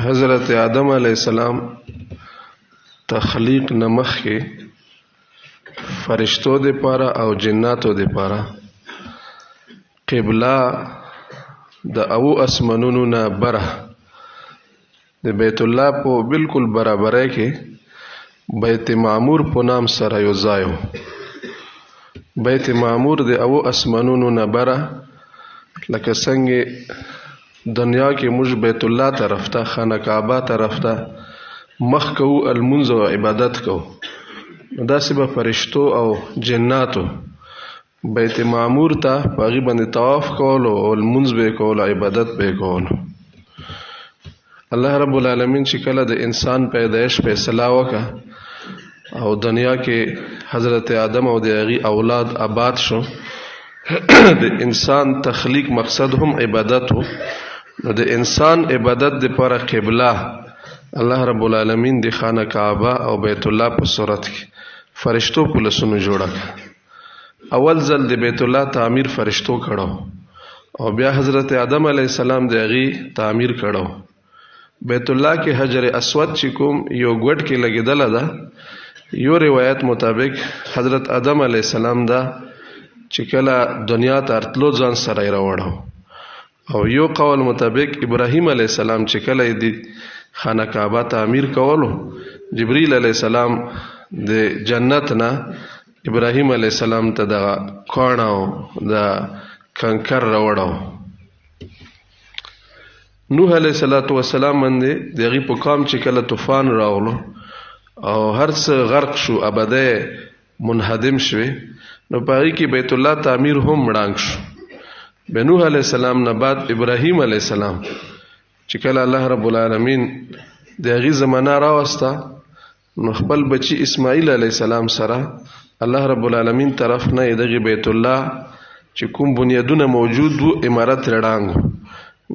حضرت آدم علیہ السلام تخلیق نمخ کې فرشتو د پاره او جناتو د پاره قبله د او اسمنونو نه بره د بیت الله په بالکل برابرۍ کې بیت معمور په نام سره یو ځای و. بیت معمور د او اسمنونو نه بره لکه څنګه دنیا کې موږ بیت الله طرف ته خانه کعبه طرف ته مخ کوو المنځ او عبادت کوو، داسې به فرشتو او جناتو بیت معمور ته په هغې باندې طواف کولو او المنځ به یې کولو، عبادت به یې کولو. الله رب العالمین چې کله د انسان پیدایش فیصله وکړه او دنیا کې حضرت آدم او د هغې اولاد آباد شو، د انسان تخلیق مقصد هم عبادت و. نو د انسان عبادت د پاره قبله الله رب العالمین د خانه کعبه او بیت الله په صورت کې فرشتو په لسونو جوړه کړه. اول ځل د بیت الله تعمیر فرشتو کړو او بیا حضرت آدم علیه السلام د هغې تعمیر کړو. بیت الله کې حجر اسود چې کوم یو ګوټ کې لګېدله ده، یو روایت مطابق حضرت آدم علیه السلام دا چې کله دنیا ته راتلو ځان سره یې راوړو، او یو قول مطابق ابراهیم علیه السلام چې کله یې د خانه کعبه تعمیر کولو، جبریل علیه السلام د جنت نه ابراهیم علیه السلام ته د کاڼه او د کنکر راوړو. نوح علیه السلام باندې د هغې په قام چې کله طوفان راغلو او هر څه غرق شو، ابدی منهدم شوې، نو په هغې کې بیت الله تعمیر هم ړنګ شو. بیا نوح علیه السلام نه بعد ابراهیم علیه السلام چې کله الله رب العالمین د هغې زمانه راوسته، نو خپل بچی اسماعیل علیه السلام سره الله رب العالمین طرف نه یې دغې بیت الله چې کوم بنیادونه موجود وو عمارت ړنګ و،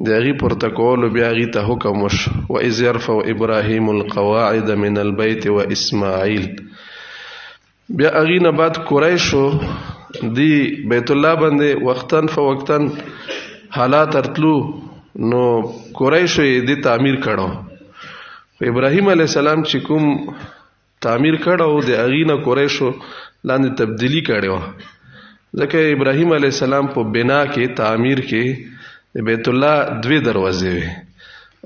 د هغې پورته کولو بیا هغې ته حکم وشو وإذ یرفع ابراهیم القواعد من البیت و اسماعیل. بیا هغې نه بعد قریشو دی بیت الله باندې وقتاً فوقتاً حالات ارتلو، نو قریشو یې دی تعمیر کړو. ابراهیم علیه السلام چې کوم تعمیر کړو د هغې نه قریشو لاندې تبدیلی کړې وه، ځکه ابراهیم علیه السلام په بنا کې تعمیر کې د بیت الله 2 دروازې وې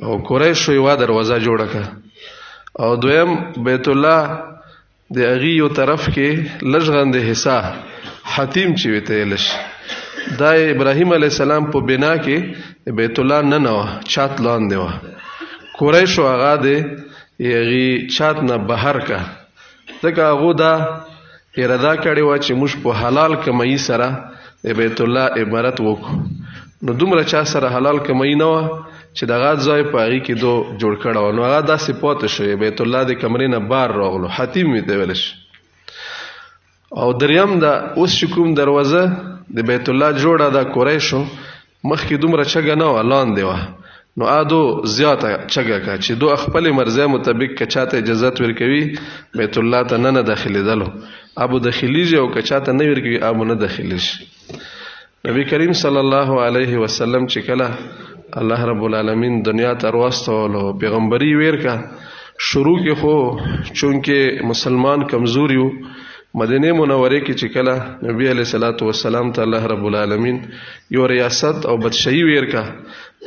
او قریشو یوه دروازه جوړه کړه، او دویم بیت الله د هغې یو طرف کې لږ غندې حصه حتیم چې ویې ته ویلی شي، دا ابراهیم علیه السلام په بنا کې د بیت الله ننه وه، چات لاندې وه. قریشو هغه د هغې چات نه بهر که، ځکه هغو دا اراده کړې وه چې موږ په حلال کمایي سره د بیت الله عمارت وکړو. نو دومره چا سره حلال کمایي نه وه چې دغه ځای په هغې کې دو جوړ کړی وه، نو هغه داسې پاتې شو، بیت الله د کمرې نه بار راغلو، حتیم ویې ته ویلی شي. او دریم دا اوس چې کوم دروازه د بیت الله جوړه ده قریشو مخکې دومره چګه نه وه، لاندې وه، نو دو زیاته چګه که چې دو خپلې مرضۍ مطابق که چاته اجازت ورکوي بیت الله ته نه داخلېدلو، ابو داخلیږي او که چاته نه ورکوي ابو نه داخلیږي. نبی کریم صلی الله علیه وسلم چې کله الله رب العالمین دنیا ته راوستولو، پیغمبري ویر که شروع کې خو چونکې مسلمان کمزوري و، مدینه منورې کې چې کله نبی علیه السلام ته الله رب العالمین یو ریاست او بادشاهي ویر که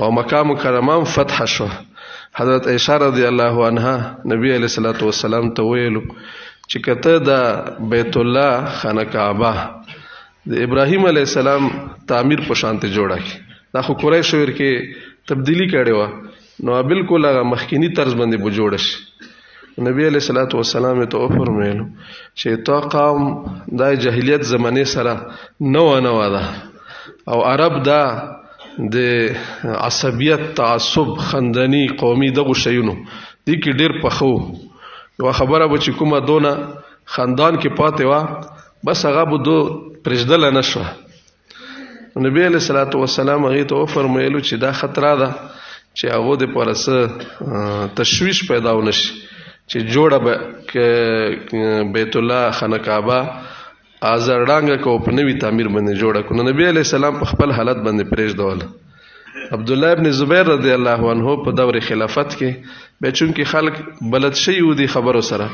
او مکه مکرمه فتح شو، حضرت عایشه رضی الله عنها نبی علیه السلام ته ویلو چې که ته د بیت الله خانه کعبه د ابراهیم علیه السلام تعمیر په شانته جوړه کړي، دا خو قریشو کې تبدیلی کړې وه، نو بالکل هغه مخکینی طرز باندې به جوړه شي. نبی علیه السلام ته وفرمیلو چې تا قوم دا جاهلیت زمانې سره نوه ده، او عرب دا د عصبیت، تعصب، خندنی، قومي دغو شیونو دې کې ډېر پخو. یوه خبره به چې کومه دونه خاندان کې پاتې وه بس هغه به دو پرېږدله نه شوه. نبی علیه السلام هغې ته وفرمیلو چې دا خطره ده چې هغو دپاره څه تشویش پیدا ونه شي چې جوړه به بیت الله خانه کعبه ازرډانګه کو په نوي تعمیر باندې جوړه کړو. نبی علیه السلام په خپل حالت باندې پرېږدوله. عبد الله ابن زبیر رضی الله عنه په دور خلافت کې به چون کې خلک بلد شي و دي خبرو سره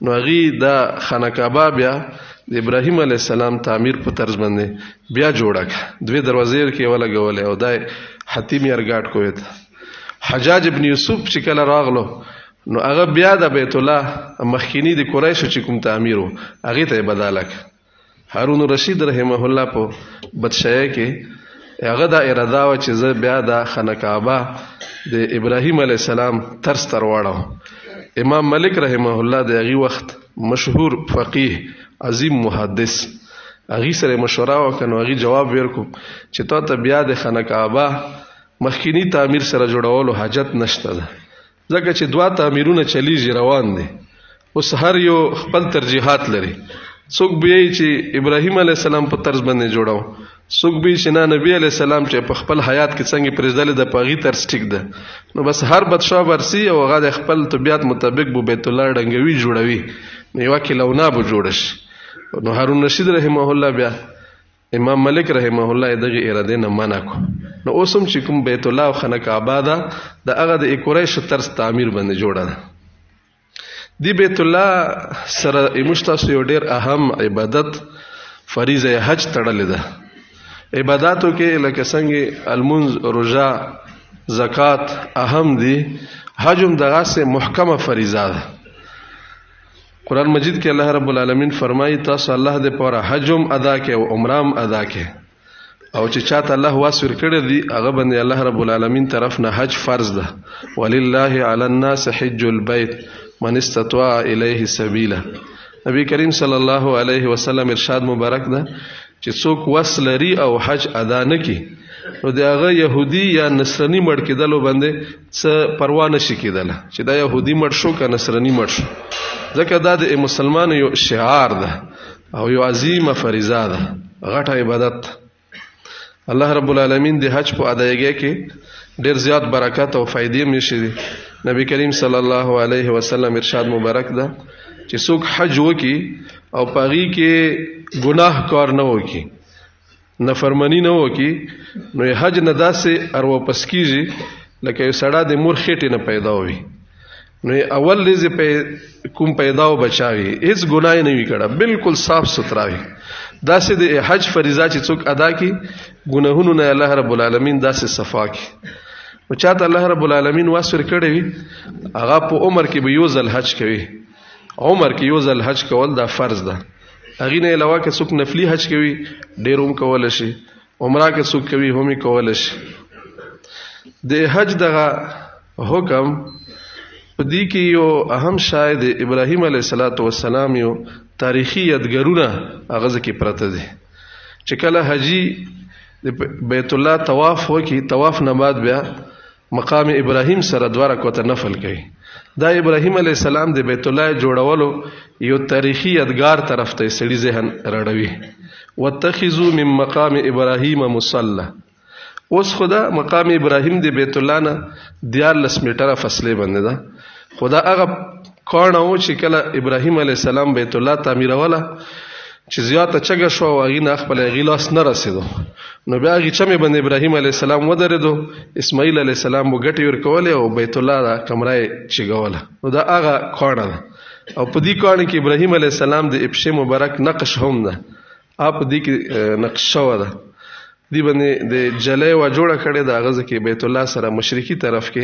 نو هغه دا خانه کعبه بیا د ابراهیم علی السلام تعمیر په طرز باندې بیا جوړه دوی دروازې کې ولګولې او دا حتیم یارګاټ کویت حجاج ابن یوسف چې کله راغلو نو هغه بیا د بیت الله مخکینی د قریشو چې کوم تعمیر وو هغه ته بدالک هارون رشید رحمه الله په بدشاه کې هغه دا اراده و چې زه بیا د خانه کعبه د ابراهیم علی السلام ترس تر واړم امام مالک رحمه الله د هغه وخت مشهور فقيه عظیم محدث هغه سره مشوره وکړو هغه جواب ورکو چې ته بیا د خانه کعبه مخکینی تعمیر سره جوړولو حاجت نشته ده ځکه چې دوا تعمیرونه چلیږي روان دي اوس هر یو خپل ترجیحات لري څوک به چې ابراهیم علی السلام په طرز باندې جوړاو څوک به چې نه نبی علی السلام چې په خپل حیات کې څنګه پرېزدل د پاغي ترس ټیک ده نو بس هر بادشاہ ورسی او هغه د خپل طبيعت مطابق بو بیت الله ډنګوي جوړوي نو یو کې لونه بو جوړش نو هارون رشید رحمه الله بیا امام مالک رحمه الله دغه اراده نه منع کو نو اوسم چې کوم بیت الله او خانه کعبه ده د هغه د قریش طرز تعمیر باندې جوړه ده دی بیت الله سره مشتاس یو ډیر اهم عبادت فریضه حج تړلې ده عبادتو کې لکه څنګه المنز روزه زکات اهم دي حج هم دغه سه محکمه فریضه ده قرآن مجید کې الله رب العالمین فرمایي تاسو الله دې پوره حجم ادا کې او عمرام ادا کې او چې چاته الله واسور کړی دی هغه باندې الله رب العالمین طرف نه حج فرض ده ولله علی الناس حج البيت من استطاع الیه سبیلا نبی کریم صلی الله علیه وسلم ارشاد مبارک ده چې څوک وس لري او حج ادا نه کی نو د هغه يهودي یا نصراني مړ کېدلو باندې څه پروا نشي کېدل چې دا يهودي مړ شو که نصراني مړ شو ځکه دا د مسلمان یو شعار ده او یو عظیمه فریضه ده غټه عبادت الله رب العالمین د حج په ادایګۍ کې ډیر زیات برکات او فائدې مشي دي نبی کریم صلی الله علیه وسلم ارشاد مبارک ده چې څوک حج وکي او پاغي کې ګناه کار نه وکي نافرمانی نه وکي نو حج نه داسې ارو پس کیږي لکه یو سړی د مور خېټې نه پیدا وي نو اول لزه په کوم پیدا او بچاوي هیڅ ګناه نه وی کړه بالکل صاف سوترا وي داسې د حج فریضه چې څوک ادا کی ګناهونو نه الله رب العالمین داسې صفا کی او چاته الله رب العالمین واسور کړی وي هغه په عمر کې به یو ځل حج کوي عمر کې یو ځل حج کول دا فرض ده هغه نه علاوه که څوک نفلی حج کوي ډیر هم کول شي عمره که څوک کوي هم کول شي د حج دغه حکم په دې کې یو اهم شاید ابراهیم علیه السلام یو تاریخي یادګارونه هغه ځکه پرته دي چې کله حجی د بیت الله طواف وکي طواف نه بعد بیا مقام ابراهیم سره دوه رکعات نفل کوي دا ابراهیم علیه السلام د بیت الله جوړولو یو تاریخي یادګار طرف ته سړي ذهن راړوي واتخذوا من مقام ابراهیم مصلی اوس خدا مقام ابراهیم د بیت الله نه 14 میټره فاصله باندې ده خدا هغه کونه و چې کله ابراهیم علیه السلام بیت الله تعمیروله چې زیاته چګه شو او هغه نه خپل غلاس نه رسیدو نو بیا هغه چې باندې ابراهیم علیه السلام ودرېدو اسماعیل علیه السلام وګټي ورکول او بیت الله دا کمره چګوله نو دا هغه کونه او په دې کونه کې ابراهیم علیه السلام د ابشه مبارک نقش هم ده اپ دې کې نقشه و ده دی باندې د جلې و جوړه کړي د غزه کې بیت الله سره مشرقي طرف کې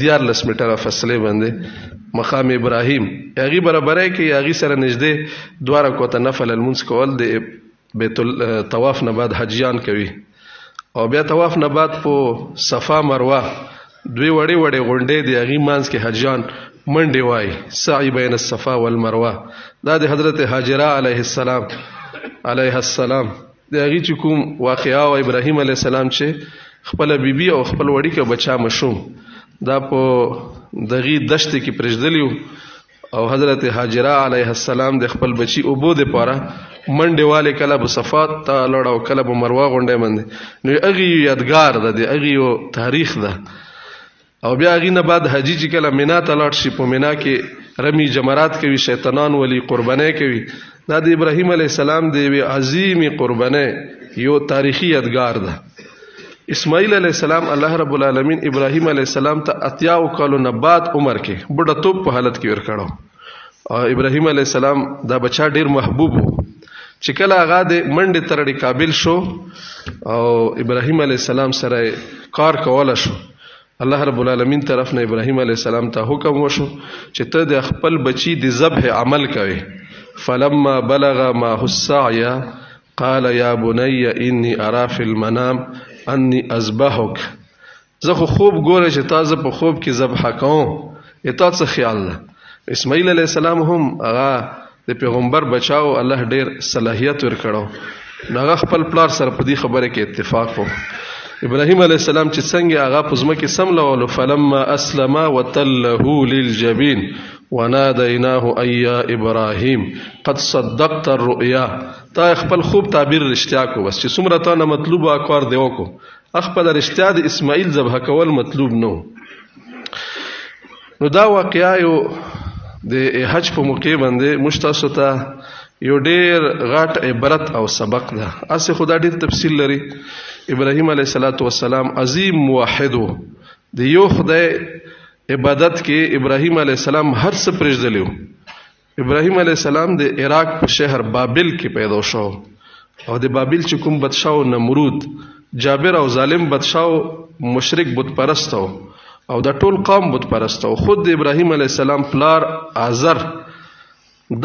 14 میټره فاصله باندې مقام ابراهیم هغه برابرای کې هغه سره نږدې دواره کوته نفل المنس کول د بیت طواف نه بعد حجیان کوي او بیا طواف نه بعد په صفا مروه دوی وړي وړي غونډې دی هغه مانس کې حجیان منډي وای سعی بین الصفا والمروه دا د حضرت هاجره علیه السلام د هغه چې کوم واقعا او ابراهیم علیه السلام چې خپل بیبي او خپل وړي کې بچا مشوم دا په دغه دشت کې پرېږدلیو او حضرت هاجره علیه السلام د خپل بچي اوبو د پاره منډه والے کله په صفات ته لړ او کله په مروه غونډه باندې نو هغه یادګار ده د هغه یو تاریخ ده او بیا هغه نه بعد حجی چې کله مینا ته لاړ شي په مینا کې رمی جمرات کوي شیطانان ولی قرباني کوي دا د ابراهیم علیه السلام د عظیمی قربانه یو تاریخی یادګار ده اسماعیل علیہ السلام الله رب العالمین ابراهیم علیہ السلام ته 80 کالو نه بعد عمر کې بډه توپ په حالت کې ورکړو او ابراهیم علیہ السلام دا بچا ډیر محبوب وو چې کله هغه د منډه ترړي قابل شو او ابراهیم علیہ السلام سره کار کوله شو الله رب العالمین طرف نه ابراهیم علیہ السلام ته حکم وشو چې ته د خپل بچی د ذبح عمل کوي فلما بلغ معه السعي قال يا بني اني ارى في المنام انی اذبحک زه خو خوب ګوره چې تاسو په خوب کې ذبح کوم اته څه خیال ده اسماعیل علیہ السلام هم هغه د پیغمبر بچاو الله ډیر صلاحیت ورکړو هغه خپل پلار سره په دې خبره کې اتفاق وکړ ابراهیم علیہ السلام چې څنګه هغه په ځمکه سملولو فلما اسلم وتله للجبین وناديناه اي ابراهيم قد صدقت الرؤيا تا خپل خوب تعبیر رښتیا کو بس چې څومره تا نه مطلوب اکوار دیو کو خپل رښتیا د اسماعیل ذبح کول مطلوب نو دا واقعیا یو د حج په موقع باندې مشتاسو ته یو ډیر غټ عبرت او سبق ده اسه خدا ډیر تفصیل لري ابراهیم علیه السلام عظیم موحد دی یو خدای عبادت کې ابراهیم علیہ السلام هر څه پرېږدلیو ابراهیم علیہ السلام د عراق په شهر بابل کې پیدا شو او د بابل چې کوم بادشاہ نمرود جابر او ظالم بادشاہ مشرک بت پرست او د ټول قوم بت پرست او خود د ابراهیم علیہ السلام پلار آزر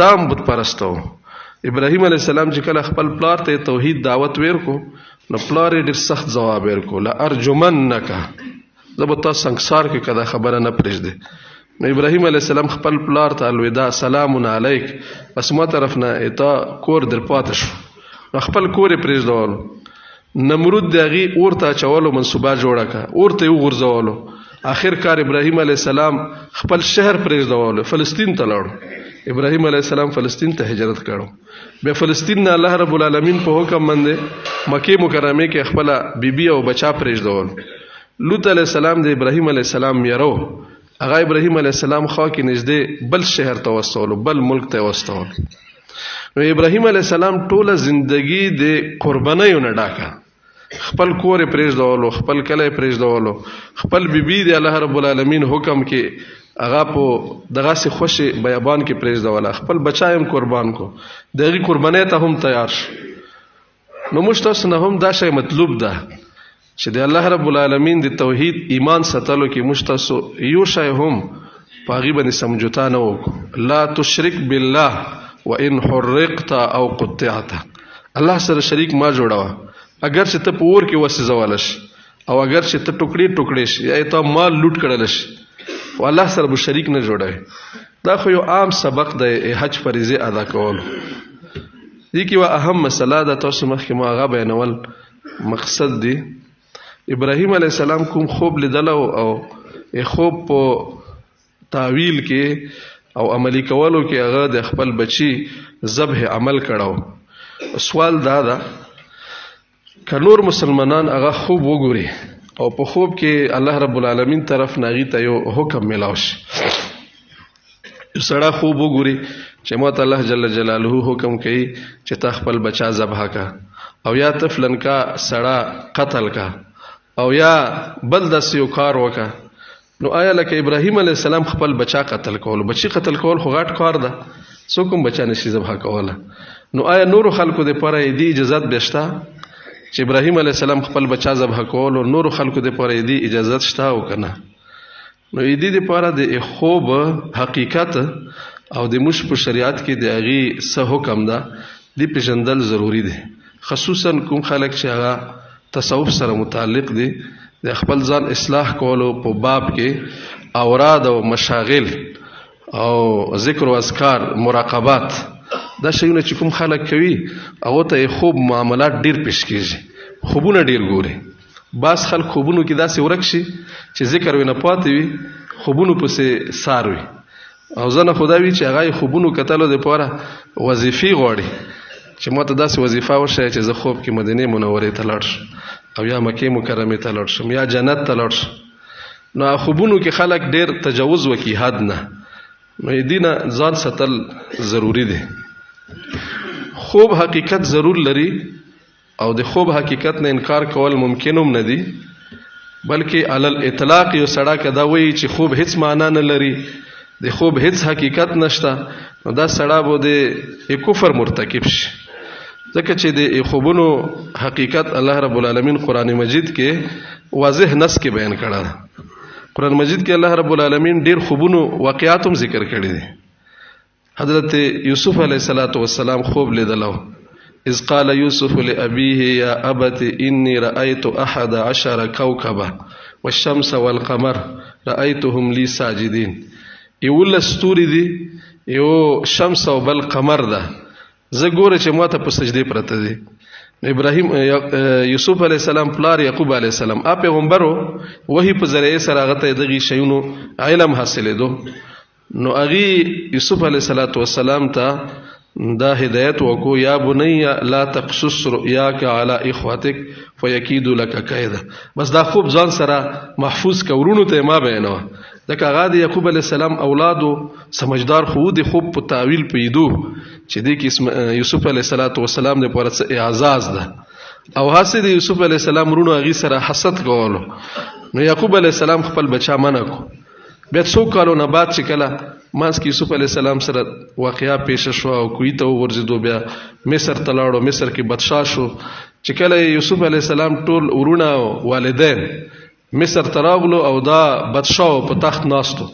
دام بت پرست ابراهیم علیہ السلام چې کله خپل پلار ته توحید دعوت ورکو نو پلار یې ډېر سخت جواب ورکو لا ارجمنک زبتا سنگسار کې کدا خبره نه پرېږده نو ابراهیم علیہ السلام خپل پلار ته الوداع سلام علیک پس ما طرف نه اتا کور در پاتې شو خپل کور پرېږدول نمرود دغه اورته چولو منصوبه جوړه کا اورته وغورځولو آخر کار ابراهیم علیہ السلام خپل شهر پرېږدول فلسطین ته لاړ ابراهیم علیہ السلام فلسطین ته هجرت کړو بیا فلسطین نه الله رب العالمین په حکم باندې مکه مکرمه کې خپل بیبي او بچا پرېږدول لوط علیہ السلام د ابراهیم علیہ السلام یارو هغه ابراهیم علیہ السلام خوا کې نږدې بل شهر ته وستول بل ملک ته وستول نو ابراهیم علیہ السلام ټوله زندگی د قربانیو نه ډاکه خپل کور پرېږدول خپل کلی پرېږدول خپل بیبي د الله رب العالمین حکم کې هغه په دغه سي خوشي بیابان کې پرېږدول خپل بچایم قربان کو دغه قربانۍ ته هم تیار شو نو مشتاس نه هم دا شی مطلوب ده چې د الله رب العالمین د توحید ایمان ستلو کې مشتاسو یو شی هم پاغي باندې سمجوتا نه وکړو لا تشرک بالله وان حرقت او قطعت الله سره شریک ما جوړاوه اگر چې ته په اور کې وسېزول شي او اگر چې ته ټوکړي ټوکړي شي یا ته مال لوټ کړل شي او الله سره به شریک نه جوړوي دا خو یو عام سبق دی حج فریضه ادا کول دي کې وا اهم مسله ده تاسو مخکې ما هغه بیانول مقصد دی ابراهیم علیہ السلام کوم خوب لیدل او خوب په تعویل کې او عملی کولو کې هغه د خپل بچی ذبح عمل کړو سوال دا ک نور مسلمانان هغه خوب وګوري او په خوب کې الله رب العالمین طرف ناغي ته یو حکم ملاوي سړی خوب وګوري چې ماته الله جل جلاله حکم کوي چې تا خپل بچا ذبح کا او یا طفلن کا سړی قتل کا او یا بل داس یو کار وکا نو آیا لکه ابراهیم علیہ السلام خپل بچا قتل کول بچی قتل کول خو غټ کار ده څوک هم بچا نشي ذبح کوله نو آیا نور خلکو د پاره دی اجازه بشتا چې ابراهیم علیہ السلام خپل بچا ذبح کول او نور خلکو د پاره دی اجازه شتا او کنه نو دې د پاره د خوب حقیقت او د مش په شریعت کې د اغي سه حکم ده د پیژندل ضروری دي خصوصا کوم خلک چې هغه تصوف سره متعلق دي د خپل ځان اصلاح کولو په باب کې اوراد او مشاغل او ذکر او اذکار مراقبات دا شیونه چې کوم خلک کوي هغه ته خوب معاملات ډیر پیش کیږي خوبونه ډیر ګوري باس خلک خوبونو کې داسې ورک شي چې ذکر ونه پاتې وي خوبونو پسې سار وي او ځنه خدای چې هغه خوبونو کتلو د پاره وظیفې غواړي چې ماته داسې وظیفه وشي چې زه خوب کې مدینه منورې ته لاړ شم او یا مکه مکرمه ته لاړ شم یا جنت ته لاړ شم نو خوبونو کې خلک ډیر تجاوز وکي حد نه نو دینه ځان ستل ضروری دی خوب حقیقت ضرور لري او د خوب حقیقت نه انکار کول ممکنوم نه دي، بلکې علل اطلاق یو سړی که دا وایي چې خوب هیڅ معنا نه لري، د خوب هیڅ حقیقت نشته، نو دا سړی به د کفر مرتکب شي. ځکه چې د خوبونو حقیقت الله رب العالمین قرآن مجید کې واضح نص کې بیان کړه ده. قرآن مجید کې الله رب العالمین ډیر خوبونو واقعات هم ذکر کړي دي. حضرت یوسف علیه السلام خوب لیدلو. اذ قال یوسف لأبیه یا ابت انی رأیت 11 کوكبا والشمس والقمر رأیتهم لی ساجدین. یو ستوري دي، یو شمس او بل قمر ده، زه ګوره چې ماته په سجدې پرته دي. ابراهیم یوسف علیه السلام پلار یعقوب علیه السلام پیغمبرو وحی په ذریعه سره هغه ته دغه شیونو علم حاصلېدو. نو هغه یوسف علیه السلام ته دا هدایت وکړو، یا بنی لا تقصص رؤیاک علی اخوتک فیکیدوا لک کیدا. بس دا خوب ځان سره محفوظ کورونو ته ما بیانو. ځکه هغه د یعقوب علیه السلام اولادو سمجدار خو د خوب په تعویل پیدو چې د کې یوسف علیه السلام د پاره اعزاز ده، او هڅه د یوسف علیه السلام رونو هغه سره حسد کولو. نو یعقوب علیه السلام خپل بچا منع کو. بیا څو کالو نه بعد چې کله مانس کې یوسف علیه السلام سره واقعیا پیښ شو او کوی ته ورزیدو، بیا مصر ته لاړو، مصر کې بادشاه شو. چې کله یوسف علیه السلام ټول ورونه والدین مصر تراغلو او دا بادشاه په تخت ناستو.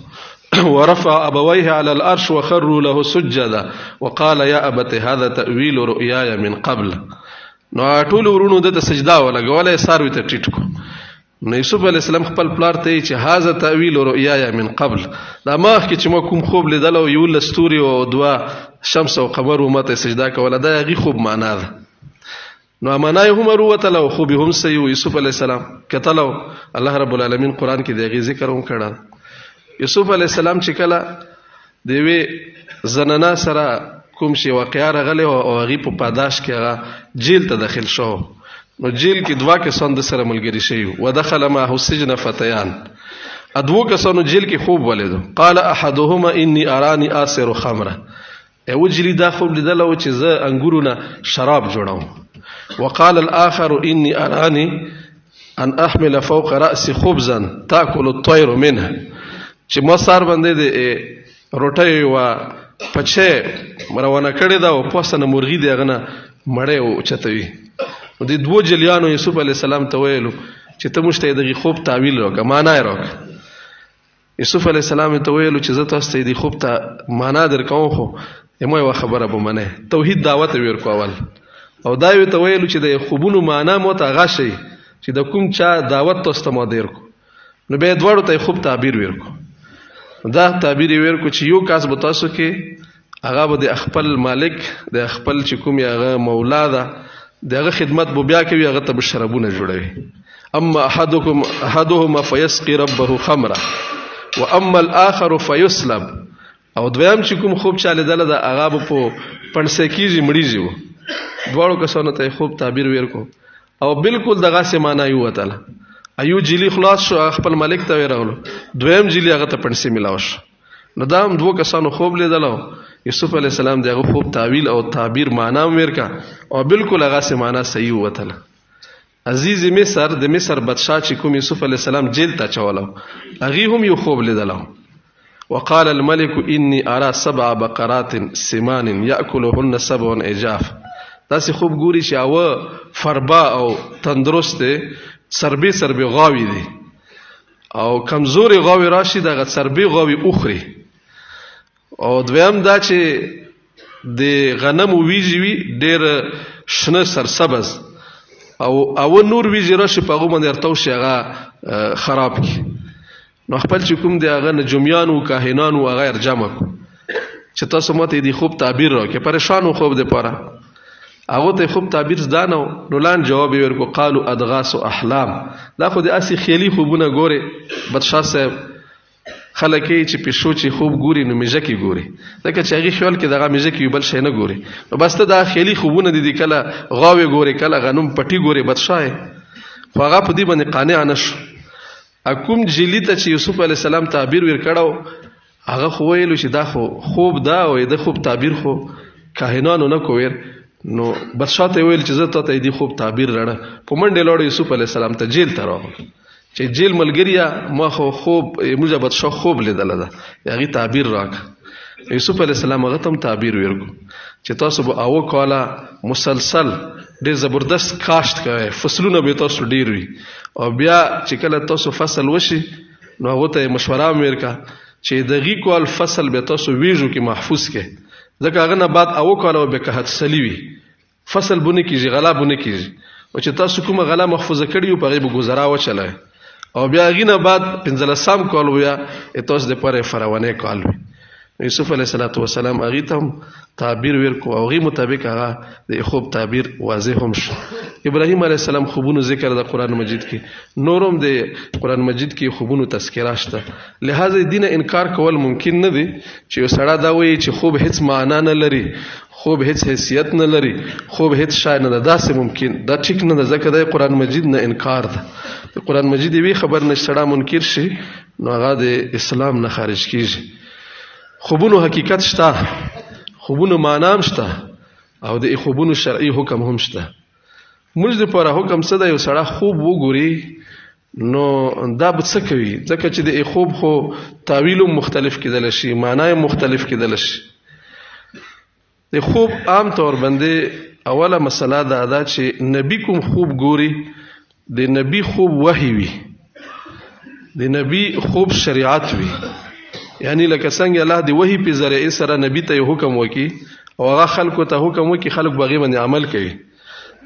ورفع ابويه على العرش وخروا له سجدا وقال يا ابت هذا تأويل رؤياي من قبل. نو ټول ورونو د سجدا ولګولې ساروي ته ټیټ کو. نو یوسف علیه السلام خپل پلار ته چې هاذا تأویل رؤیایا من قبل، دا مخ کې چې ما کوم خوب لیدل او یو لستوري او دوا شمس او قمر ماته سجدا کوله، دا هغه خوب معنا ده. نو معنا هم وروته او خوب هم سي یوسف علیه السلام کتلو. الله رب العالمین قران کې دغه ذکر هم کړه. یوسف علیه السلام چې کله دوی زنانا سره کوم شي واقعا راغله او هغه په پاداش کې هغه جیل ته داخل شو. نو جیل کې دوا کسان د سره ملګری شي. ودخل معه السجن فتيان، ادوو کسانو جیل کې خوب ولیدو. قال احدهما اني اراني آسر خمره، یو جلی دا خوب لیدل او چې زه انګورونه شراب جوړوم. وقال الاخر اني اراني ان احمل فوق راسي خبزا تاكل الطير منه، چې ما سار باندې د روټي وا پچه مروانه کړی دا او پوسنه مرغی دی غنه مړې او چتوي. نو د دوه جلیانو یوسف علیه السلام ته ویلو چې ته مشته دغه خوب تعویل وکړه، معنا یې وکړه. یوسف علیه السلام ته ویلو چې زه تاسو ته د خوب ته معنا درکوم، خو یمه یو خبره به منه، توحید دعوت ورکو اول، او دا یو ته ویلو چې د خوبونو معنا مو ته غشي چې د کوم چا دعوت تاسو ته مو درکو. نو به دوړو ته خوب تعبیر ورکو. دا تعبیر ورکو چې یو کاس به تاسو کې هغه به د خپل مالک د خپل چې کوم هغه مولا ده دغه خدمت بو بیا کوي، هغه ته شرابونه جوړوي. اما احدهما فيسقي ربه خمرا واما الاخر فيسلب. او دویم چې کوم خوب چاله دله د هغه په پنځه کیږي مړیږي. دواړو کسانو ته خوب تعبیر ورکو او بالکل دغه سمانه یو وتله. ایو جلی خلاص شو، خپل مالک ته ورغلو. دویم جلی هغه ته پنځه ملاو شو. نو دا هم دوه کسانو خوب لیدلو. یوسف علیه السلام دغه خوب تعویل او تعبیر معنا ورکا او بالکل هغه سه معنا صحیح وتله. عزیز مصر د مصر بادشاہ چې کوم یوسف علیه السلام جیل ته چولو، هغه هم یو خوب لیدلو. وقال الملك اني ارى 7 بقرات سمان ياكلهن 7 عجاف. دا سه خوب ګوري چې او فربا او تندرست سربي غاوي دي، او کمزوري غاوي راشي دغه سربي غاوي اخري. او دویم دا چې د غنم ویجی وی ډیر شنه سرسبز او نور ویجی راشي په هغه باندې ارتو شي هغه خراب کی. نو خپل چې کوم دی هغه نجومیان او کاهنان او غیر جمع کو چې تاسو ماته دی خوب تعبیر راکې پریشان خوب دی پاره. هغه ته خوب تعبیر زدانو. نو لاند جواب ورکو قالوا ادغاث احلام. دا خو د اسی خیالي خوبونه ګوره. بادشاہ صاحب خلک چې پښو چې خوب ګوري نو میځه کې ګوري، ځکه چې هغه خیال کې دغه میځه کې بل شي نه ګوري. نو بس ته دا خیالي خوبونه دي کله غاوي ګوري کله غنم پټي ګوري. بادشاہ خو هغه په دې باندې قانع نشو. اكوم جلی ته چې یوسف علی السلام تعبیر ور کړو هغه خو ویلو چې دا خو خوب دا او د خوب تعبیر خو کاهنانو نه کویر. نو بادشاہ ته ویل چې زه ته دې خوب تعبیر راړه. په منډه لاړ یوسف علی السلام ته جیل ته راغی چې جیل ملګریا ما خو خوب موږ بادشاہ خوب لیدل ده هغه تعبیر راک. یوسف علی السلام هغه تم تعبیر ورکو چې تاسو به او کاله مسلسل ډېر زبردست کاشت کوي، فصلونه به تاسو ډېر وي، او بیا چې کله تاسو فصل وشي نو هغه ته مشوره ورکا چې دغه کال فصل به تاسو ویژو کې محفوظ کې، ځکه هغه نه بعد او کاله به که حدسلی وي فصل بونه کیږي غلا بونه کیږي، او چې تاسو کومه غلا محفوظه کړی او په غیب گزارا وچلای، او بیا غینه بعد 15 کال ویا تاسو د پاره فرعونه کال وي. یوسف علیه السلام هغه ته تعبیر ورکو او هغه مطابق هغه د خوب تعبیر واضح هم شو. ابراهیم علیه السلام خوبونو ذکر د قران مجید کې، نورم د قران مجید کې خوبونو تذکرہ شته، لہذا دین انکار کول ممکن نه دی چې یو سړی دا وایي چې خوب هیڅ معنا نه لري، خوب هیڅ حیثیت نه لري، خوب هیڅ شای نه ده، داسې ممکن دا ټیک نه ده، ځکه د قران مجید نه انکار ده. د قران مجید وی خبر نشړه منکر شي نو هغه د اسلام نه خارج کیږي. خوبونو حقیقت شته، خوبونو معنام شته، او د خوبونو شرعي حکم هم شته. موږ د پاره حکم څه ده؟ یو سړی خوب وګوري نو دا به څه کوي؟ ځکه چې د خوب خو تعویل مختلف کېدل شي، معنی مختلف کېدل شي. د خوب عام طور باندې اوله مسله دا ده چې نبی کوم خوب ګوري د نبی خوب وحی وي، د نبی خوب شریعت وي، یعنی لکه څنګه الله دی وحی په ذریعه سره نبی ته حکم وکي او هغه خلکو ته حکم وکي، خلک باغی باندې عمل کوي.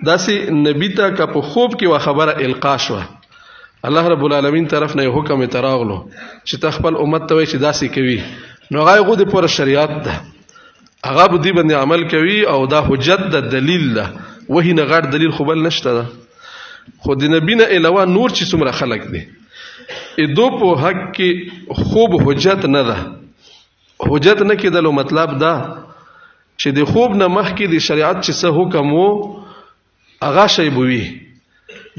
داسې نبی ته که په خوب کې وا خبره القا شو، الله رب العالمین طرف نه حکم تراغلو چې ته خپل امت ته وایي چې داسې کوي، نو هغه غو د پوره شریعت ده، هغه به دی باندې عمل کوي او دا حجت ده، دلیل ده، وحی نه غټ دلیل خو بل نشته ده. خو د نبی نه علاوه نور چې څومره خلک دي دو په حق کې خوب حجت نه ده. حجت نه کېدلو مطلب دا چې د خوب نه مخکې د شریعت چې څه حکم وو هغه شی بوي،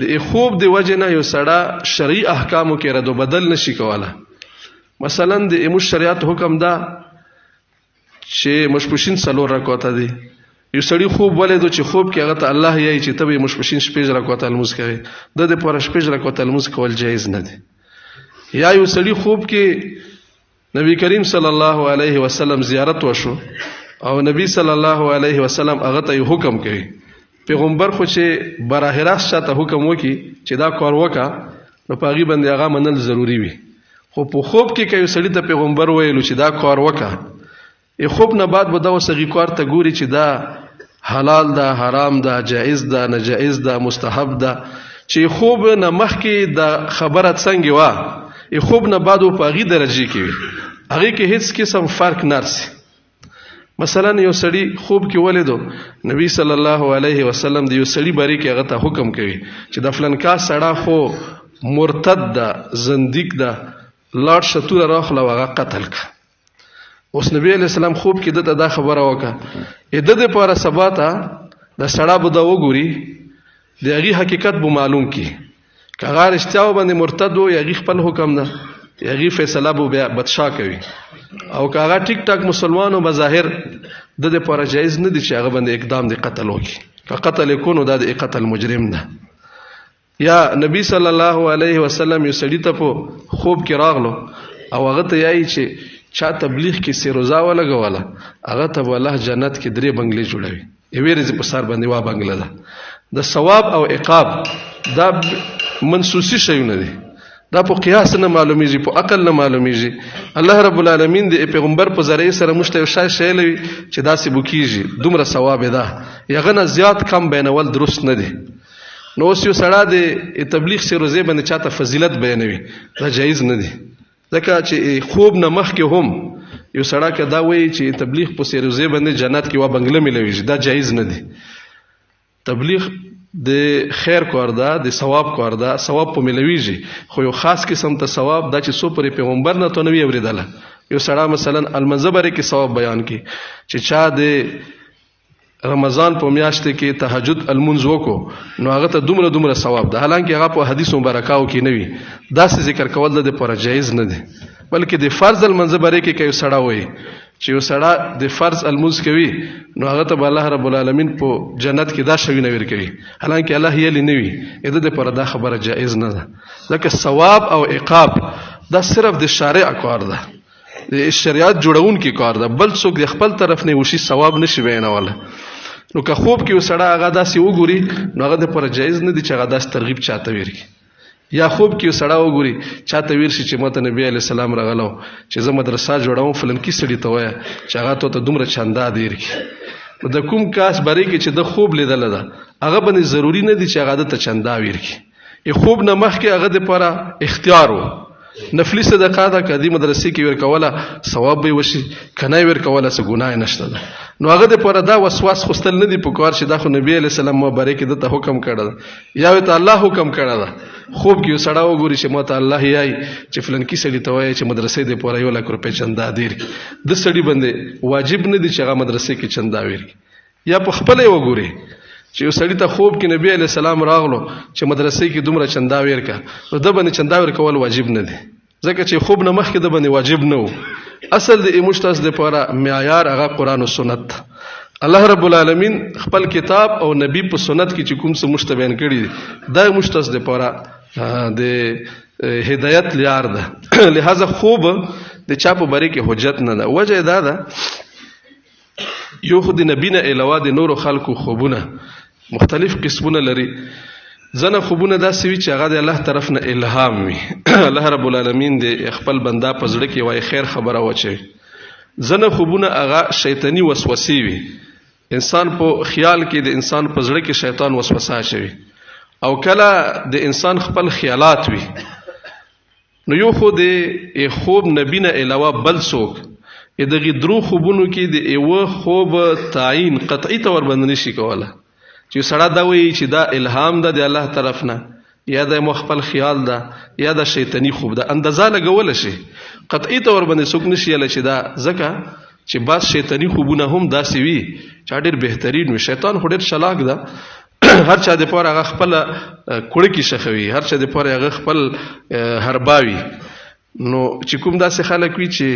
د خوب د وجه نه یو سړی شرعي احکامو کې رد و بدل نشي کوله. مثلا د ایمو شریعت حکم دا چې مشپوشین 4 رکعاته دي، یو سړی خوب ولیدو چې خوب کې هغه ته الله یې چې ته به مشپوشین 5 رکعاته لمونځ کوي، د دې پر 5 رکعاته لمونځ کول جایز نه دي. یا یو سړی خوب کې نبی کریم صلی الله علیه وسلم زیارت وشو او نبی صلی الله علیه وسلم هغه ته حکم کوي، پیغمبر خو چې براه راست شاته حکم وکي چې دا کار وکا نو پاغي باندې هغه منل ضروری وي. خو په خوب کې کوي سړی ته پیغمبر ویلو چې دا کار وکا، ای خوب نه بعد به دا وسغي کار ته ګوري چې دا حلال ده، حرام ده، جائز ده، ناجائز ده، مستحب ده، چې خوب نه مخکې دا خبره څنګه وا ای خوب نه بعد په هغه درجه کې وي، هغه کې هیڅ قسم فرق نرسي. مثلا یو سړی خوب کې ولیدو نبی صلی الله علیه وسلم د یو سړی باره کې هغه ته حکم کوي چې د فلان کا سړی خو مرتد ده، زنديق ده، لاړ شتوره راخله هغه قتل کا. اوس نبی علیہ السلام خوب کې دته دا خبره وکړه، د دې لپاره ثباته د سړی به دا وګوري د هغه حقیقت به معلوم کی، کغه رښتیا باندې مرتد و یا خپل حکم ده یا فیصله به بادشاہ کوي، او کغه ټیک ټاک مسلمانو بظاهر د دې لپاره جایز نه دي چې هغه باندې اقدام د قتل وکړي، که قتل کونو د قتل مجرم ده. یا نبی صلی الله علیه وسلم یو سړی ته په خوب کې راغلو او هغه ته یای چې چا تبلیغ کې سیروزا ولګوله، هغه ته الله جنت کې 3 بنگلې جوړوي، یوې ورځې په سر باندې وا بنگله ده. د ثواب او عقاب دا منسوسی شیونه دي، دا په قیاس نه معلومیږي، په عقل نه معلومیږي. الله رب العالمین د پیغمبر په ذریعه سره مشته یو شای شیلوي چې داسې بکیږي، دومره ثواب ده، یغه نه زیات کم بینول درست نه دي. نو اوس یو سړی د تبلیغ سیروزه باندې چاته فضیلت بیانوي، دا جایز نه دي، ځکه چې خوب نه مخکې هم یو سړی که دا وایي چې تبلیغ په سیروزه باندې جنت کې وا بنگله ملوي، دا جایز نه دي. تبلیغ د خیر کار ده، د ثواب کار ده، ثواب په ملويږي، خو یو خاص قسم ته ثواب دا چې سو پر پیغمبر نه تو نوی اوریدله. یو سړی مثلا المنظبره کې ثواب بیان کی چې چا د رمضان په میاشت کې تهجد المنځ وکړو نو هغه ته دومره ثواب ده، حالانکه هغه په حدیث مبارکاو کې نه وي. دا څه ذکر کول د پر جایز نه دي، بلکې د فرض المنځ باره کې کوي سړی وایي چې یو سړی د فرض الموز کوي نو هغه ته الله رب العالمین په جنت کې دا شوی نه ورکوي، حالانکه الله یې نه وي. د پر دا خبره جایز نه ده، ځکه ثواب او عقاب دا صرف د شارع کار ده، د شریعت جوړون کې کار ده، بل څوک د خپل طرف نه وشي ثواب نشي ویناوله. نو که خوب کې وسړی هغه داسې وګوري نو هغه د پر جایز نه دي چې هغه داسې ترغیب چاته ورکړي. یا خوب کې وسړی وګوري چاته ورشي چې ماته نبی علیه السلام راغلو چې زه مدرسه جوړوم فلانکي سړي ته وایه چې هغه ته دومره چندا دې ورکړي. د کوم کاس بری کې چې د خوب لیدله ده هغه باندې ضروري نه دي چې هغه ته چندا ورکړي. خوب نه مخکې هغه دپاره اختیار و، نفلي صدقه ده، که دې مدرسې کې ورکوله ثواب به وشي، که نه یې ورکوله څه ګناه نشته ده. نو هغه دپاره دا وسواس خوستل نه دي پکار چې دا خو نبي علیه السلام مبارک کې دته حکم کړی ده یا ورته الله حکم کړی ده. خوب کې یو سړی وګوري چې ماته الله یایي چې فلانکي سړي ته وایي چې مدرسې دپاره 1 لک روپۍ چندا دې ورکړي. د سړي باندې واجب نه دي چې هغه مدرسې کې چندا ورکړي. یا په خپله یې وګوري چې یو سړي ته خوب کې نبی علیه السلام راغلو چې مدرسې کې دومره چندا ورکړه، نو ده باندې چندا ورکول واجب نه دي، ځکه چې خوب نه مخکې د باندې واجب نه و. اصل د مشتاس دپاره معیار هغه قرآن او سنت. الله رب العالمین خپل کتاب او نبی په سنت کې چې کوم څه مشته بیان کړي دي دا مشتاس دپاره د هدایت لار ده. لہذا خوب د چا په باره کې حجت نه ده. وجه دا ده یو خو د نبی نه علاوه د نورو خلکو خوبونه مختلف قسمونه لري. ځنه خوبونه داسې وي چې هغه د الله طرف نه الهام وي، الله رب العالمین د خپل بنده په زړه کې وایي خیر خبره واچوي. ځنه خوبونه هغه شیطانی وسوسې وي، انسان په خیال کې د انسان په زړه کې شیطان وسوسه اچوي، او کله د انسان خپل خیالات وي. نو یو خو د خوب نبی نه علاوه بل څوک دغه درو خوبونو کې د یو خوب تعین قطعي تور باندې نشي کوله چې سړی دا وایي چې دا الهام ده د الله طرف نه یا د خپل خیال ده یا د شیطانی خوب ده. اندازه لګول شي قطعي تور باندې څوک نشي یاله چې دا ځکه چې بعض شیطانی خوبونه هم داسې وي چې ډېر بهترین وي. شیطان خو ډېر چلاک ده، هر چا د پاره هغه خپل کړکی شخوي، هر چا د پاره هغه خپل هرباوي. نو چې کوم داسې خلک وي چې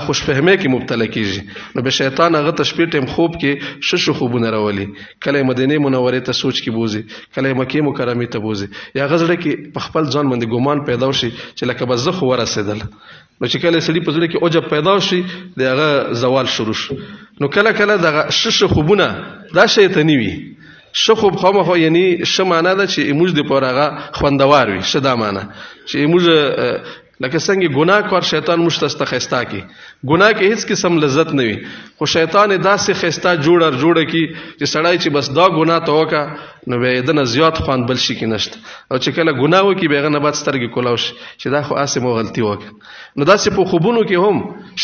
خوش فهمه کې مبتلا کیږي نو به شیطان هغه تشبیه ټیم خوب کې شش خوبونه راولي، کله مدینه منوره ته سوچ کې بوزي، کله مکه مکرمه ته بوزي، یا غزړه کې په خپل ځان باندې ګمان پیدا شي چې لکه بزخ ورسېدل. نو چې کله سړي په ځړه کې اوجب پیدا شي دغه زوال شروع شي. نو کله کله دغه شش خوبونه دا شیطانی وي. خوب خامخا یعنی معنا ده چې موږ د پرغه خوندوار وي، شدا معنا چې موږ لکه څنګه ګناه کار شیطان مشتسته خستا کی ګناه کې هیڅ قسم لذت نه وي، خو شیطان داسې خستا جوړه کی چې سړی چې بس دا ګناه ته وکا نو به دنه زیات خوان بل شي کې نشته، او چې کله ګناه وکي بیغه نه بعد سترګې کولاوش چې دا خو اسه مو غلطي وک. نو داسې په خوبونو کې هم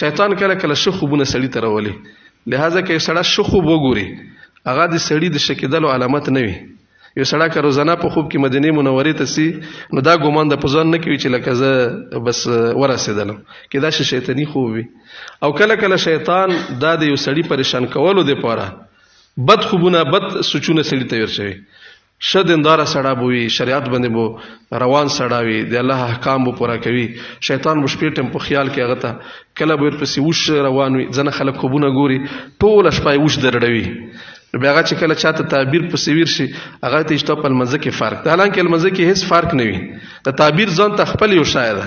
شیطان کله کله شو خوبونه سړی ته راولي. لہذا کې سړی شو خوب وګوري هغه د سړی د شکیدلو علامت نه وي. یو سړی که روزانه په خوب کې مدینه منورې ته سي نو دا ګمان د پزان نه کوي چې لکه زه بس ورسېدلم، کې دا شیطانی خوب وي. او کله کله شیطان دا د یو سړی پریشان کولو د پاره بد خوبونه بد سوچونه سړی ته ورشي. شدندار سړی بوي، شریعت باندې بو روان سړی وي، د الله احکام بو پوره کوي. شیطان مو شپې ټم په خیال کې هغه ته کله به ورپسې وش روان وي. ځنه خلک خوبونه ګوري ټوله شپه وش درړوي، بیا هغه چې کله چاته تعبیر په سویر شي هغه ته اشتاپ المزه کې فرق ده، حالانکه المزه کې هیڅ فرق نه وي. د تعبیر ځان ته خپل یو شاید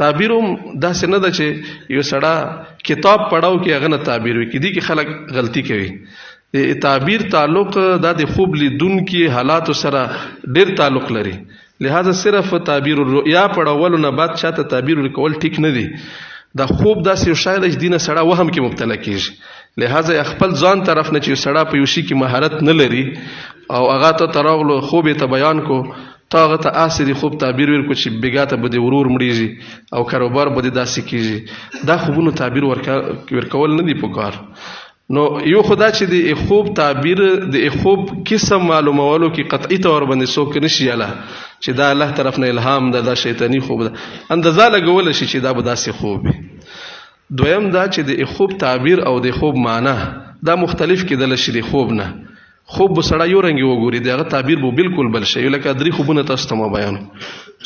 تعبیر هم داسې نه ده چې یو سړی کتاب پڑھاو کې هغه نه تعبیر وي، کدي کې خلک غلطي کوي. د تعبیر تعلق د خوب لیدون کې حالات سره ډیر تعلق لري. لہذا صرف تعبیر الرؤیا پڑھاولو نه بعد چاته تعبیر ورکول ټیک نه دي. دا خوب داسې یو شاید چې دینه سړی وهم کې مبتلا کیږي. لہذا خپل ځان طرف نه چې سړی په یو شي کې مهارت نه لري او هغه ته تراغلو خوب ته بیان کو تا هغه ته اسری خوب تعبیر ورکو چې بیګاته بده ورور مړیږي او کاروبار بده داسې کیږي. دا خوبونو تعبیر ورکول نه دی پکار. نو یو خدا چې د خوب تعبیر د خوب قسم معلومولو کې قطعي تور باندې څوک نشي اله چې دا الله طرف نه الهام ده، دا شیطانی خوب ده، اندازه لګول شي چې دا به داسې خوب وي. دویم دا چې د خوب تعبیر او د خوب معنا دا مختلف کېدل شي. د خوب نه خوب سره یو رنګ وګوري دغه تعبیر به بالکل بل شي. لکه درې خوبونه تاسو ته ما بیان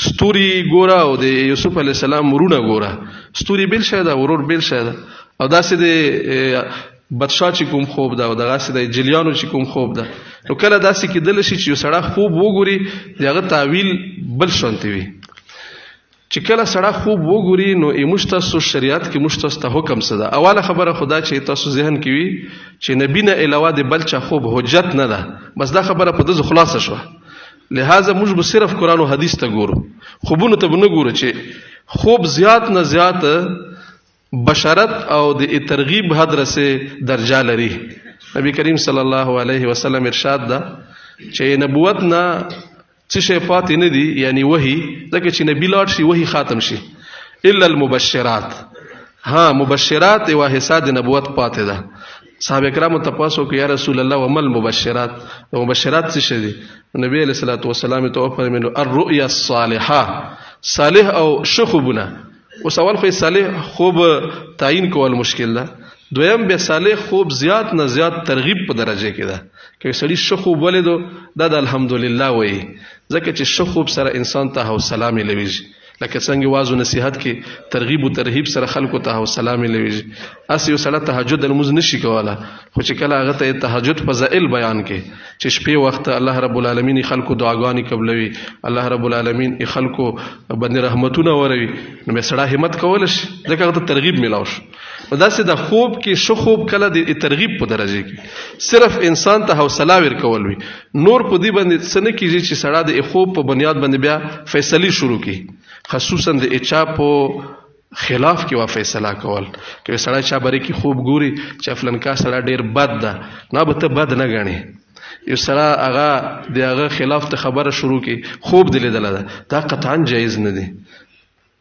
ستوري ګوره او د یوسف علی السلام ورونه ګوره، ستوري بل شي دا ورور بل شي دا، او داسې د بدشاه چې کوم خوب ده او دغسې د جلیانو چې کوم خوب ده، نو کله داسې کېدلی شي چې یو سړی خوب وګوري د هغه تعویل بل شانتې وي. چې کله سړی خوب وګوري نو موږ تاسو شریعت کې موږ تاسو ته حکم څه ده؟ اوله خبره خدا چې تاسو ذهن کې وي چې نبی نه علاوه د بل چا خوب حجت نه ده، بس دا خبره په دغه خلاصه شوه. لہذا موږ به صرف قرآن او حدیث ته ګورو، خوبونو ته به نه ګورو چې خوب زیات نه زیات بشارت او د ترغیب حد رسې درجه لري. نبی کریم صلی الله علیه وسلم ارشاد ده چې نبوت نه څه شی پاتې نه دي، یعنی وحی، ځکه چې نبی لاړ شي وحی ختم شي، الا المبشرات. ها مبشرات یوه حصه د نبوت پاتې ده. صحابه کرامو تاسو کې یا رسول الله ومل مبشرات، مبشرات څه شي دي؟ نبی علیہ الصلوۃ والسلام ته فرمایلو الرؤیا الصالحه، صالح او شخوبونه. او سوال خو صالح خوب تعیین کول مشکل ده. دویم به صالح خوب زیات نه زیات ترغیب په درجه کې ده. که سړی شخوب ولیدو دا د الحمدلله وایي، ځکه چې شخوب سره انسان ته حوصله ملويږي. لکه څنګه واعظ او نصیحت کې ترغیب او ترهیب سره خلکو ته حوصله ملويږي. اسی یو سړی تهجد المز نشي کوله، خو چې کله هغه ته تهجد فضائل بیان کې چې شپې وخت الله رب العالمین خلکو دعاګانې قبلوي، الله رب العالمین خلکو باندې رحمتونه وروي، نو به سړی همت کول شي، ځکه هغه ته ترغیب ملاو شي. داسې د خوب کې شخوب کله د ترغیب په درجه کې صرف انسان ته حوصله ورکول وي، نور په دې باندې څه نه کېږي چې سړی د خوب په بنیاد باندې بیا فیصلې شروع کړي، خصوصا د اچا په خلاف کې وا فیصله کول. که سړی چا بری کې خوب ګوري چې فلانکا سړی ډیر بد ده، نه به ته بد نه ګڼې، یو سړی هغه د هغه خلاف ته خبره شروع کړي، خوب دې لیدلی ده، دا قطعا جایز نه دی.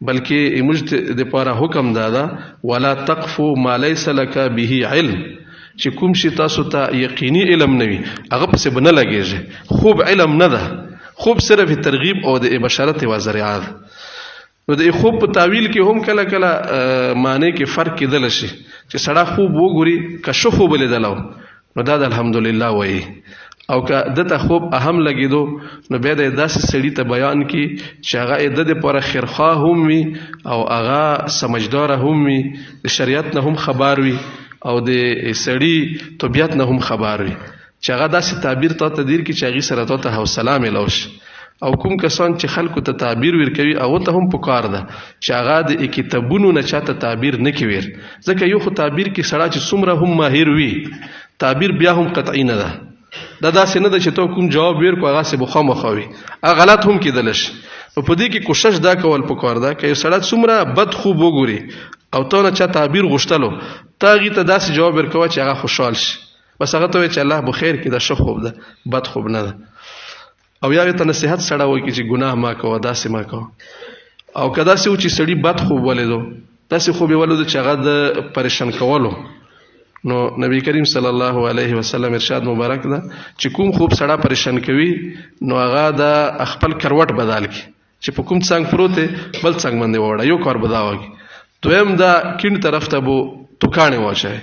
بلکې موږ د پاره حکم دادا ولا تقف ما ليس لك به علم، چې کوم شي تاسو ته یقیني علم نه وي هغه پسې بنه لګیږي. خوب علم نه ده، خوب صرف ترغیب او د بشارت و ذریعہ ده. نو د خوب په تعویل کې هم کله کله معنی کې فرق کېدل شي، چې سړی خوب وګوري که ښه خوب لیدلو نو دا د الحمدلله وایي، او که دته خوب اهم لګیدو نو بیا د داسې سړي ته بیان کی چې هغه د لپاره خیرخواه هم وي او هغه سمجدار هم وي، د شریعت نه هم خبر وي او د سړي طبیعت نه هم خبر وي، چې هغه داسې تعبیر ته تدیر کی چې هغه سره ته حوصله ملو شي. او کوم کسان چې خلکو ته تعبیر ورکوي هغه ته هم پکار ده چې هغه د کتابونو نه چاته تعبیر نه کوي، ځکه یو خو تعبیر کې سړی چې څومره هم ماهر وي تعبیر بیا هم قطعی نه ده. دا داسې نه ده چې ته کوم جواب ورکو هغه سه مخامخ وي، هغه غلط هم کېدل شي. په دې کې کوشش دا کول پکار ده چې سړی څومره بد خوب وګوري او ته نه چا تعبیر غوښتلو ته هغې ته داسې جواب ورکوه چې هغه خوشحال شي، بس هغه ته وایي چې الله بخیر کړي دا ښه خوب ده، بد خوب نه ده. او یا ته نصیحت سړی وایي چې ګناه ما کوه، داسې ما کوه. او که داسې و چې سړي بد خوب ولیدو، داسې خوب یې ولیدو چې هغه د پریشان کولو، نو نبی کریم صلی الله علیه وسلم ارشاد مبارک ده چې کوم خوب سړی پریشان کوي نو هغه د خپل کروټ بدل کی، چې په کوم څنګه پروت بل څنګه باندې وړه یو کار بداوږي. دویم دا کین طرف ته بو توکانه واچي،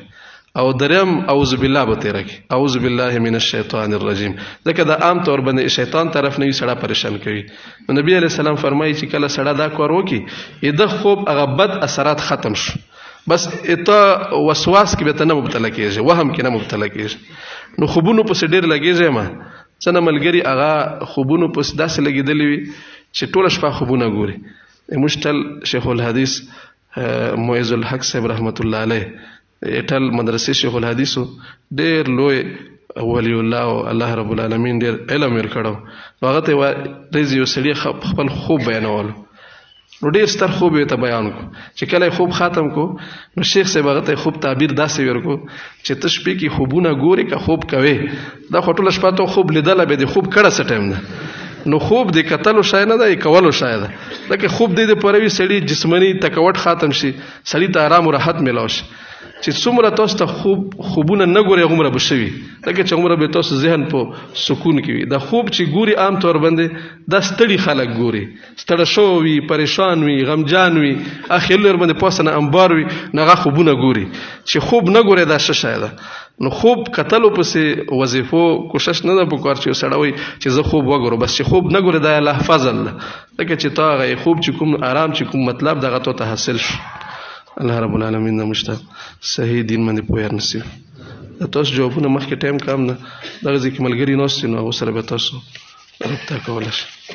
او دریم اعوذ بالله به تیر کی، اعوذ بالله من الشیطان الرجیم، ځکه دا عام طور باندې شیطان طرف نه سړی پریشان کوي. نو نبی علیہ السلام فرمایي چې کله سړی دا کار وکي د خوب هغه بد اثرات ختم شو، بس اته وسواس کې به ته نه مبتلا کېږي، وهم کې نه مبتلا کېږي. نو خوبونو پسې ډېر لګېږي، ما څنګه ملګری هغه خوبونو پسې داسې لګېدلی وي چې ټوله شپه خوبونه ګوري. مشتل شیخ الحدیث معز الحق صاحب رحمت الله علیه ټل مدرسې شیخ الحدیثو ډېر لوی ولی الله او الله رب العالمین ډېر علم ورکړو. هغه ته ورځي یو سړي خپل خوب بیانولو، نو ډېر ستر خوب یې ته بیان کو چې کله خوب ختم کو نو شیخ صاحب هغه ته خوب تعبیر داسې ورکو چې ته شپې کې خوبونه ګوري که خوب کوي، دا خو ټوله شپه ته خوب لیدله به د خوب کړه څه ټایم ده. نو خوب د کتلو شای نه ده، کولو شای ده. لکه خوب د پروي سړي جسمانی تکوت ختم شي، سړي ته آرام او راحت ملاو شي. چې څومره تاسو ته خوبونه نه ګوري هغومره به ښه وي، لکه چې هغومره به تاسو ذهن په سکون کې وي. دا خوب چې ګوري عام طور باندې دا ستړي خلک ګوري، ستړی شوی وي، پریشان وي، غمجان وي، اخر لر باندې پاسه نه انبار وي، نه هغه خوبونه ګوري. چې خوب نه ګوري دا ښه شی ده. نو خوب کتلو پسې وظیفو کوشش نه ده پکار چې سړی وایي چې زه خوب وګورم، بس چې خوب نه ګوري دا الله فضل ده، لکه چې تا هغه خوب چې کوم آرام چې کوم مطلب دغه ته حاصل شو. الله رب العالمین د مشته صحیح دین باندې پوهه نصیب. تاسو جوابونه مخکې ټایم کم نه دغه ځکه ملګری ناست نو هغه سره به تاسو رابطه کولی شئ.